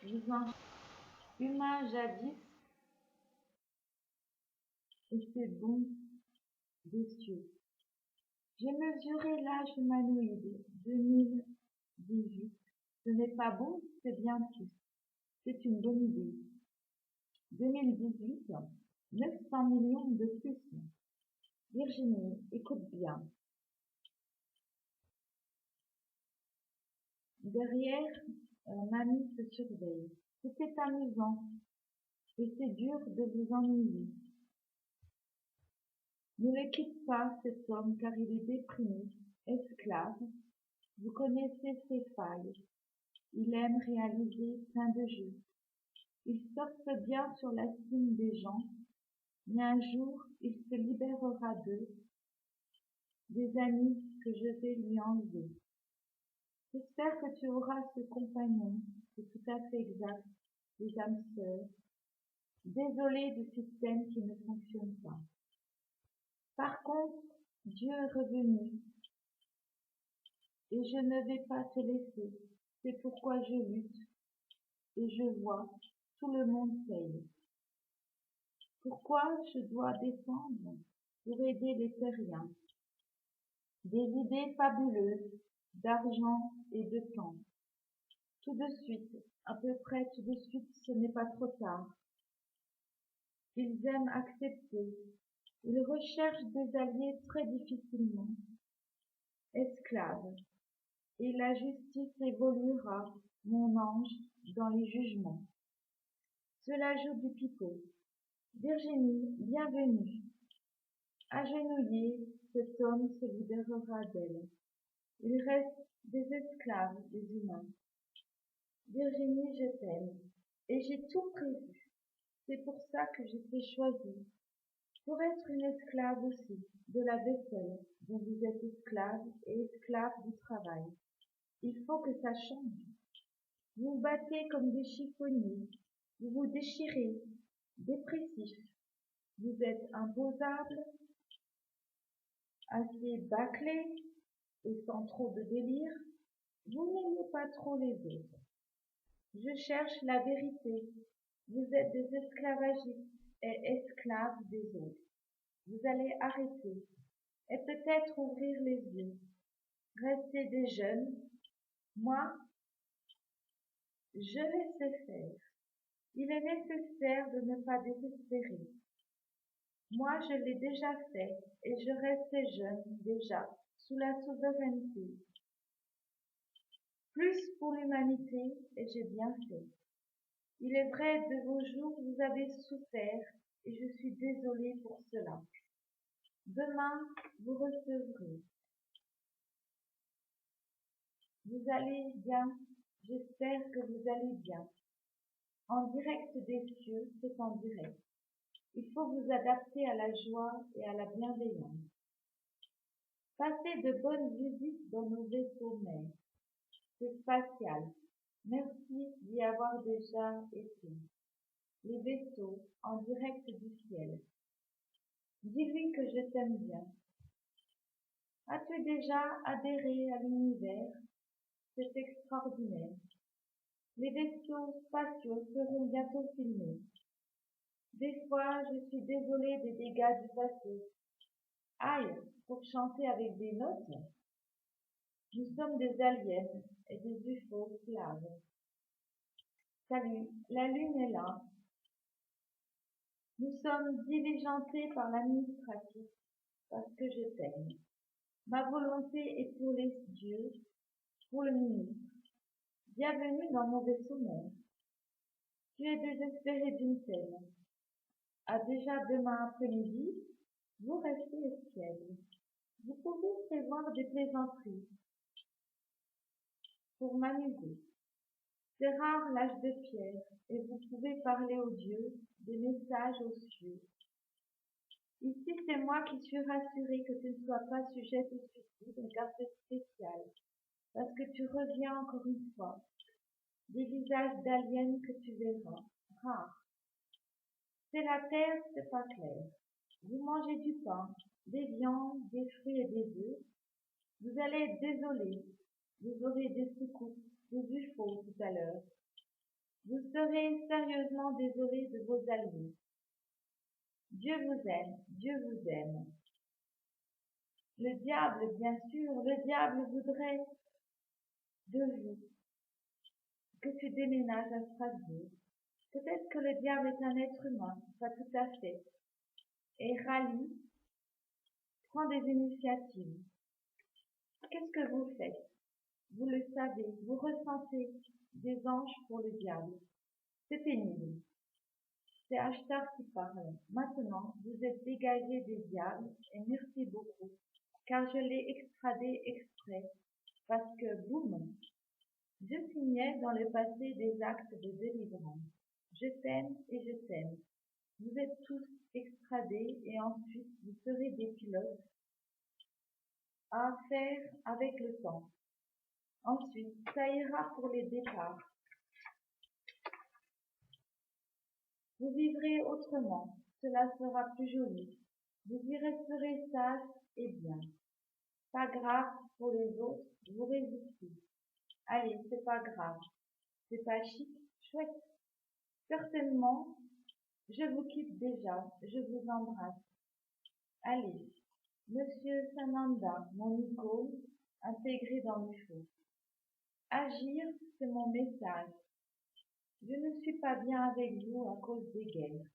vous en humain jadis, et c'est bon des cieux. J'ai mesuré l'âge humanoïde, 2018. Ce n'est pas bon, c'est bien plus. C'est une bonne idée. 2018, 900 millions de plus. Virginie, écoute bien. Derrière, mamie se surveille. C'était amusant, et c'est dur de vous ennuyer. Ne le quitte pas, cet homme, car il est déprimé, esclave. Vous connaissez ses failles. Il aime réaliser plein de jeux. Il surfe bien sur la cime des gens, mais un jour, il se libérera d'eux, des amis que je vais lui enlever. J'espère que tu auras ce compagnon, c'est tout à fait exact, des âmes sœurs. Désolé du système qui ne fonctionne pas. Par contre, Dieu est revenu, et je ne vais pas te laisser. C'est pourquoi je lutte, et je vois, tout le monde paye. Pourquoi je dois descendre pour aider les terriens? Des idées fabuleuses, d'argent et de temps. Tout de suite, à peu près tout de suite, ce n'est pas trop tard. Ils aiment accepter. Ils recherchent des alliés très difficilement. Esclaves. Et la justice évoluera, mon ange, dans les jugements. Cela joue du pipeau. Virginie, bienvenue. Agenouillé, cet homme se libérera d'elle. Il reste des esclaves, des humains. Virginie, je t'aime, et j'ai tout prévu. C'est pour ça que je t'ai choisie, pour être une esclave aussi, de la vaisselle, dont vous êtes esclave et esclave du travail. Il faut que ça change. Vous vous battez comme des chiffonniers, vous vous déchirez, dépressif. Vous êtes imposable, assez bâclé et sans trop de délire. Vous n'aimez pas trop les autres. Je cherche la vérité. Vous êtes des esclavagistes et esclaves des autres. Vous allez arrêter et peut-être ouvrir les yeux. Rester des jeunes. Moi, je laisse faire. Il est nécessaire de ne pas désespérer. Moi, je l'ai déjà fait et je restais jeune déjà, sous la souveraineté. Plus pour l'humanité et j'ai bien fait. Il est vrai, de vos jours, vous avez souffert et je suis désolée pour cela. Demain, vous recevrez. Vous allez bien, j'espère que vous allez bien. En direct des cieux, c'est en direct. Il faut vous adapter à la joie et à la bienveillance. Passez de bonnes visites dans nos vaisseaux mères. C'est spatial. Merci d'y avoir déjà été. Les vaisseaux en direct du ciel. Dis-lui que je t'aime bien. As-tu déjà adhéré à l'univers? C'est extraordinaire. Les vaisseaux spatiaux seront bientôt filmés. Des fois, je suis désolée des dégâts du passé. Aïe, pour chanter avec des notes? Nous sommes des aliens et des UFO slaves. Salut, la lune est là. Nous sommes diligentés par l'administratif parce que je t'aime. Ma volonté est pour les dieux, pour le ministre. Bienvenue dans mon vaisseau mère. Tu es désespéré d'une peine. À déjà demain après-midi, vous restez espiègle. Vous pouvez prévoir des plaisanteries pour m'amuser. C'est rare l'âge de pierre, et vous pouvez parler aux dieux, des messages aux cieux. Ici, c'est moi qui suis rassurée que tu ne sois pas sujette au suicide, car c'est spécial, parce que tu reviens encore une fois. Des visages d'aliens que tu verras, rares. C'est la terre, c'est pas clair. Vous mangez du pain, des viandes, des fruits et des œufs. Vous allez être désolés. Vous aurez des secousses, des UFO tout à l'heure. Vous serez sérieusement désolé de vos alliés. Dieu vous aime, Dieu vous aime. Le diable, bien sûr, le diable voudrait de vous que tu déménages à Strasbourg. Peut-être que le diable est un être humain, pas tout à fait. Et Rally prend des initiatives. Qu'est-ce que vous faites? Vous le savez, vous ressentez des anges pour le diable. C'est pénible. C'est Ashtar qui parle. Maintenant, vous êtes dégagé des diables et merci beaucoup, car je l'ai extradé exprès, parce que, boum, je signais dans le passé des actes de délivrance. Je t'aime et je t'aime. Vous êtes tous extradés et ensuite vous serez des pilotes à faire avec le temps. Ensuite, ça ira pour les départs. Vous vivrez autrement, cela sera plus joli. Vous y resterez sages et bien. Pas grave pour les autres, vous résistez. Allez, c'est pas grave. C'est pas chic, chouette. Certainement, je vous quitte déjà, je vous embrasse. Allez, Monsieur Sananda, mon icône, intégré dans le feu. Agir, c'est mon message. Je ne suis pas bien avec vous à cause des guerres.